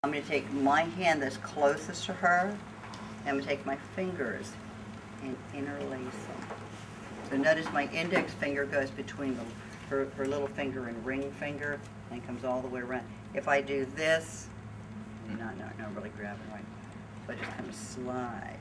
I'm going to take my hand that's closest to her, and I'm going to take my fingers and interlace them. So notice my index finger goes between her little finger and ring finger and comes all the way around. If I do this, not really grabbing right, but just kind of slide.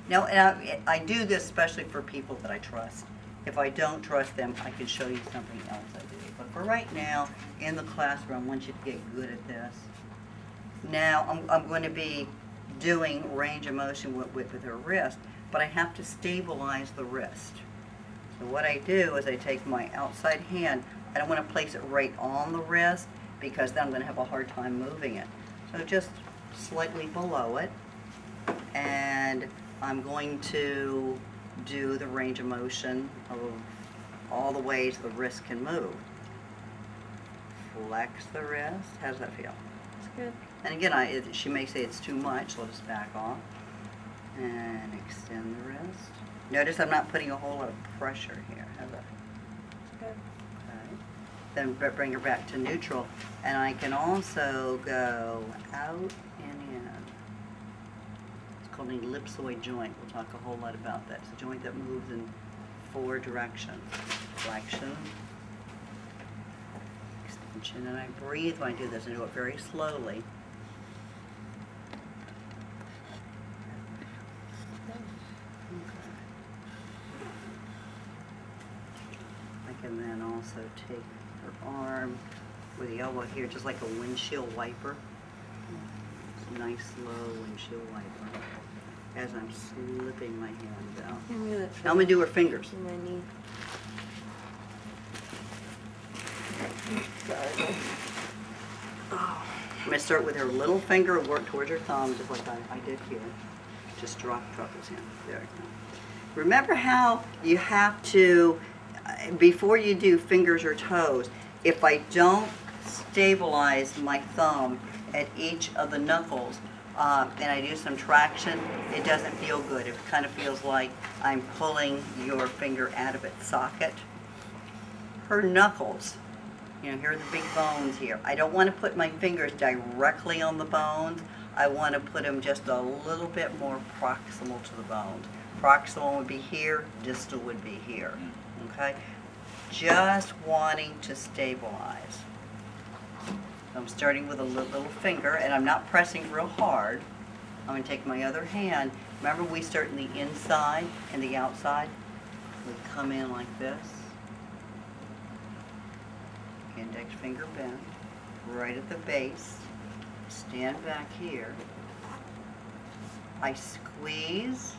Now, and I do this especially for people that I trust. If I don't trust them, I can show you something else I do. But for right now, in the classroom, I want you to get good at this. Now, I'm going to be doing range of motion with her wrist, but I have to stabilize the wrist. So what I do is I take my outside hand. I don't want to place it right on the wrist because then I'm going to have a hard time moving it. So just slightly below it, and I'm going to do the range of motion of all the ways the wrist can move. Flex the wrist. How does that feel? It's good. And again, she may say it's too much, so I'll just back off and extend the wrist. Notice I'm not putting a whole lot of pressure here. How's that feel? It's good. Okay. Then bring her back to neutral, and I can also go out and in. It's called an ellipsoid joint. We'll talk a whole lot about that. It's a joint that moves in 4 directions. Flexion, extension, and I breathe when I do this. I do it very slowly. I can then also take her arm with the elbow here, just like a windshield wiper. It's a nice, slow windshield wiper. As I'm slipping my hand out. I'm Now I'm going to do her fingers. my knee. I'm going to start with her little finger and work towards her thumb, just like I did here. Just drop his hand. There you go. Remember how you have to, before you do fingers or toes, if I don't stabilize my thumb at each of the knuckles, and I do some traction, it doesn't feel good. It kind of feels like I'm pulling your finger out of its socket. Her knuckles, here are the big bones here. I don't want to put my fingers directly on the bones. I want to put them just a little bit more proximal to the bones. Proximal would be here, distal would be here, okay? Just wanting to stabilize. I'm starting with a little finger, and I'm not pressing real hard. I'm going to take my other hand. Remember, we start in the inside and the outside. We come in like this. Index finger bent, right at the base. Stand back here. I squeeze,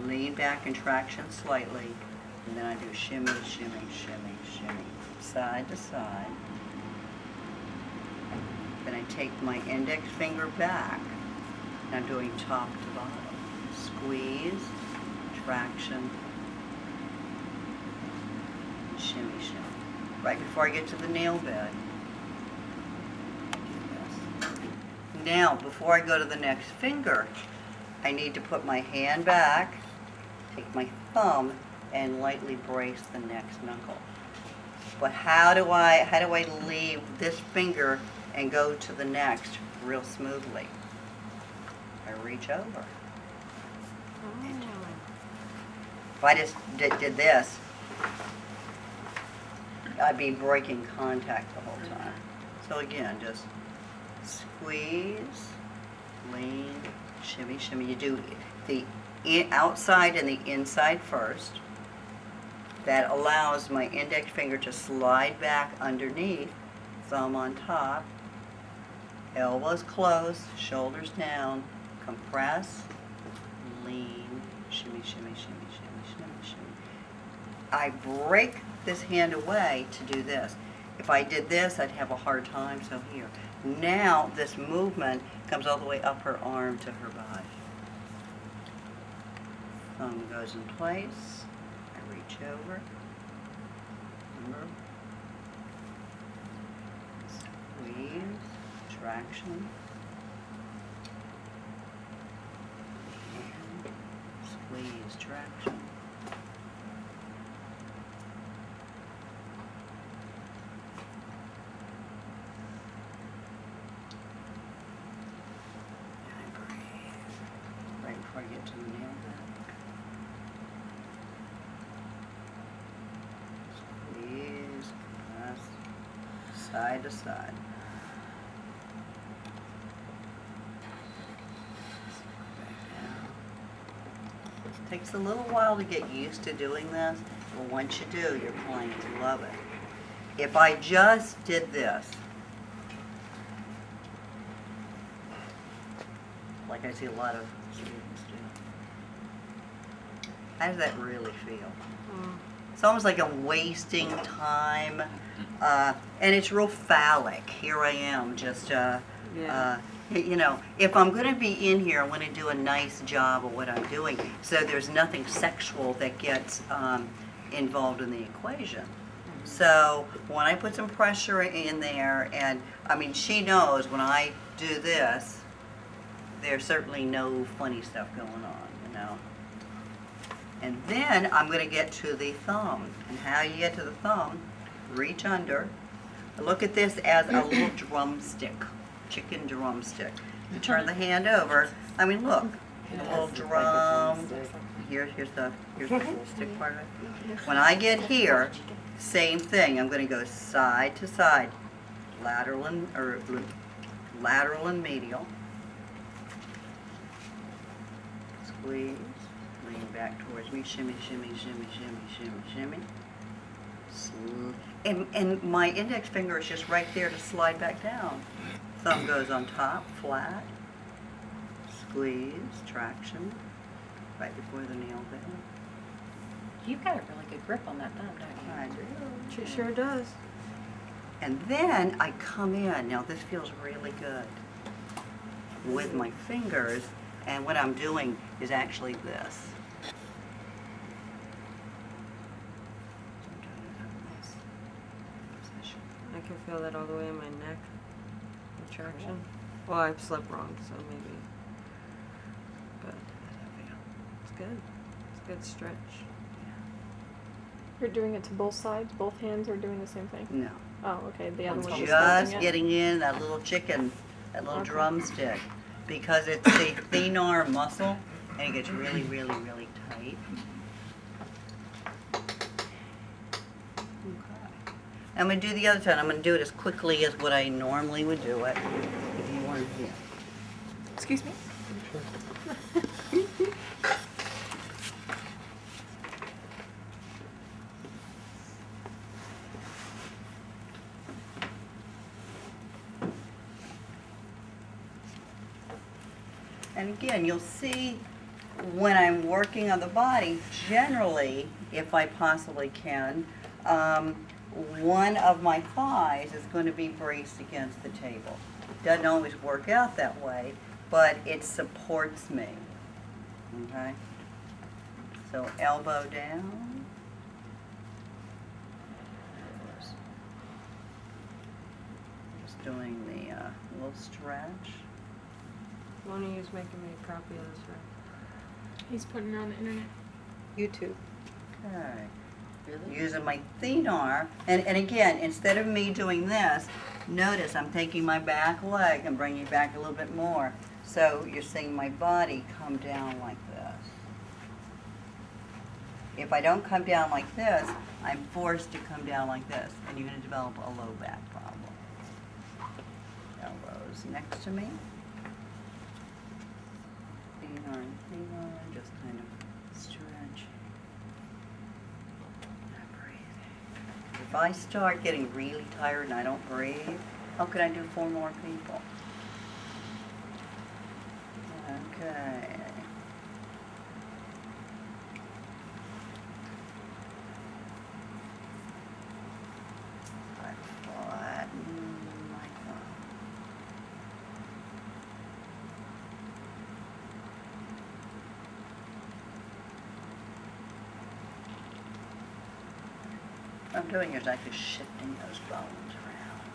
lean back in traction slightly, and then I do shimmy, shimmy, shimmy, shimmy, side to side. Then I take my index finger back, and I'm doing top to bottom. Squeeze, traction, shimmy, shimmy. Right before I get to the nail bed. Now, before I go to the next finger, I need to put my hand back, take my thumb, and lightly brace the next knuckle. But how do I leave this finger and go to the next real smoothly? I reach over. Into it. If I just did this, I'd be breaking contact the whole time. So again, just squeeze, lean, shimmy, shimmy. You do the outside and the inside first. That allows my index finger to slide back underneath, thumb on top, elbows close, shoulders down, compress, lean, shimmy, shimmy, shimmy, shimmy, shimmy, shimmy. I break this hand away to do this. If I did this, I'd have a hard time, so here. Now this movement comes all the way up her arm to her body. Thumb goes in place. I reach over. Remember? Squeeze, traction. And squeeze, traction. before I get to the nail bed. Squeeze, press, side to side. Takes a little while to get used to doing this, but once you do, you're going to love it. If I just did this, like I see a lot of students do, how does that really feel? It's almost like I'm wasting time, and it's real phallic. Here I am, just you know, if I'm going to be in here, I want to do a nice job of what I'm doing, so there's nothing sexual that gets involved in the equation. So when I put some pressure in there, and I mean, she knows when I do this, there's certainly no funny stuff going on, you know. And then I'm going to get to the thumb. And how you get to the thumb, reach under. Look at this as a little drumstick. Chicken drumstick. You turn the hand over. I mean, look, a little drum. Here's the stick part of it. When I get here, same thing. I'm going to go side to side, lateral and medial. Squeeze. Lean back towards me. Shimmy, shimmy, shimmy, shimmy, shimmy, shimmy. And my index finger is just right there to slide back down. Thumb goes on top, flat, squeeze, traction, right before the nail bed. You've got a really good grip on that thumb, don't you? I do. She sure does. And then I come in. Now this feels really good with my fingers, and what I'm doing is actually this. I can feel that all the way in my neck. Traction. Well, I slept wrong, so maybe. But it's good. It's a good stretch. You're doing it to both sides? Both hands are doing the same thing? No. Oh, okay. The other one's Just holding it? getting in that little chicken, that little Okay. drumstick, because it's the thenar muscle, and it gets really, really, really tight. Okay. I'm going to do the other side. I'm going to do it as quickly as what I normally would do it, if you weren't here. Excuse me? And again, you'll see when I'm working on the body, generally, if I possibly can, one of my thighs is going to be braced against the table. Doesn't always work out that way, but it supports me. Okay? So elbow down. Just doing the little stretch. One of you's making me a copy of this, right? He's putting it on the internet. YouTube. Okay. Using my thenar, and again, instead of me doing this, notice I'm taking my back leg and bringing it back a little bit more. So you're seeing my body come down like this. If I don't come down like this, I'm forced to come down like this, and you're going to develop a low back problem. Elbows next to me. Thenar and thenar, just kind of stretch. If I start getting really tired and I don't breathe, how can I do 4 more people? Okay. I flatten my thumb. What I'm doing is actually shifting those bones around.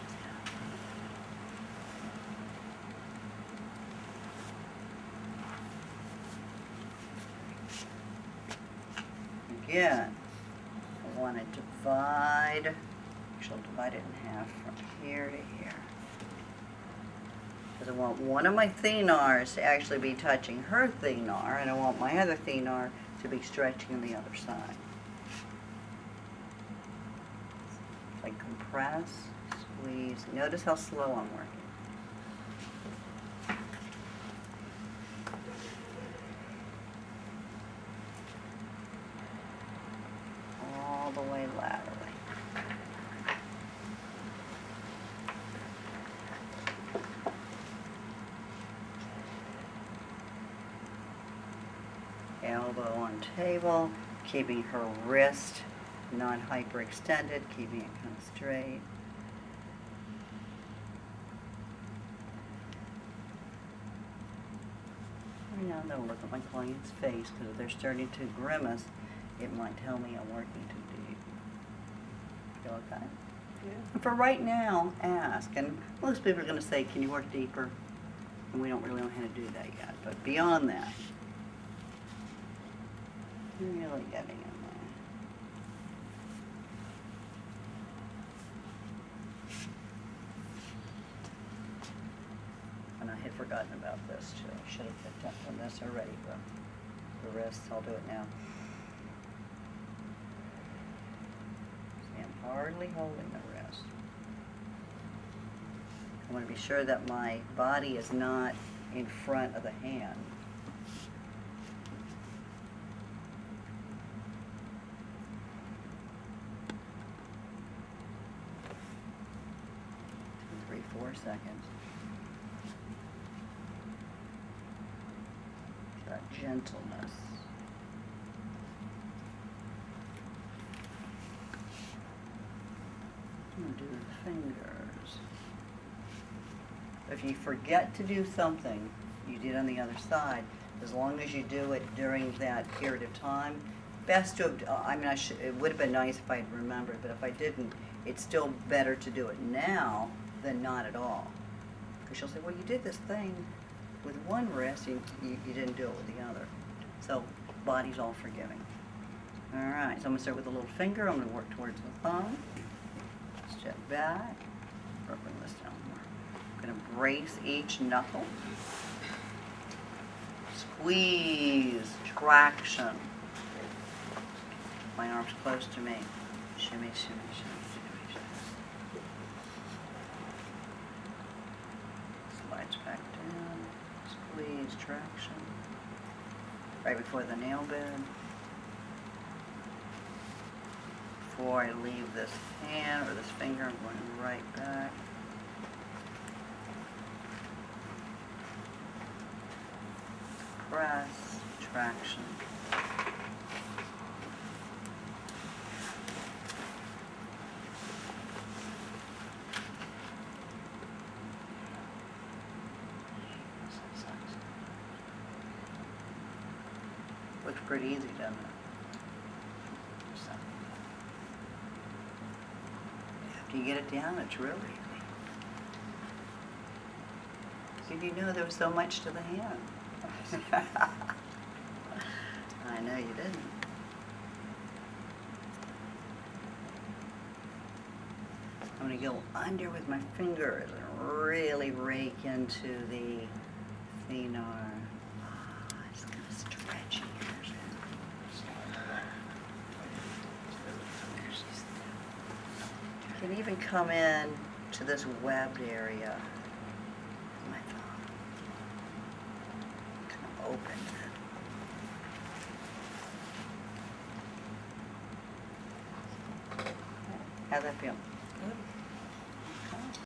Again, I want to divide, actually I'll divide it in half from here to here. Because I want one of my thenars to actually be touching her thenar, and I want my other thenar to be stretching on the other side. So I compress, squeeze. Notice how slow I'm working. All the way laterally. Elbow on table, keeping her wrist not hyperextended, keeping it kind of straight. Every now and then I'll look at my client's face, because if they're starting to grimace, it might tell me I'm working too deep. Feel okay? Yeah. And for right now, ask. And most people are going to say, can you work deeper? And we don't really know how to do that yet. But beyond that, really getting in there. And I had forgotten about this too. I should have picked up on this already, but the wrists, I'll do it now. See, I'm hardly holding the wrist. I want to be sure that my body is not in front of the hand. Two, 3, 4 seconds. That gentleness. I'm going to do the fingers. If you forget to do something you did on the other side, as long as you do it during that period of time, best to have, I mean, it would have been nice if I had remembered, but if I didn't, it's still better to do it now than not at all. Because you'll say, well, you did this thing with one wrist, you didn't do it with the other. So, body's all forgiving. All right, so I'm going to start with the little finger. I'm going to work towards the thumb. Step back. Or bring this down more. I'm going to brace each knuckle. Squeeze, traction. My arm's close to me. Shimmy, shimmy, shimmy, shimmy, shimmy. Slides back down. Squeeze, traction. Right before the nail bed. Before I leave this hand or this finger, I'm going right back. Press, traction. Looks pretty easy, doesn't it? After you get it down, it's really easy. Did you know there was so much to the hand? I know you didn't. I'm going to go under with my fingers and really rake into the thenar. It's kind of stretchy. You can even come in to this webbed area. My thumb. Kind of open. How'd that feel? Good.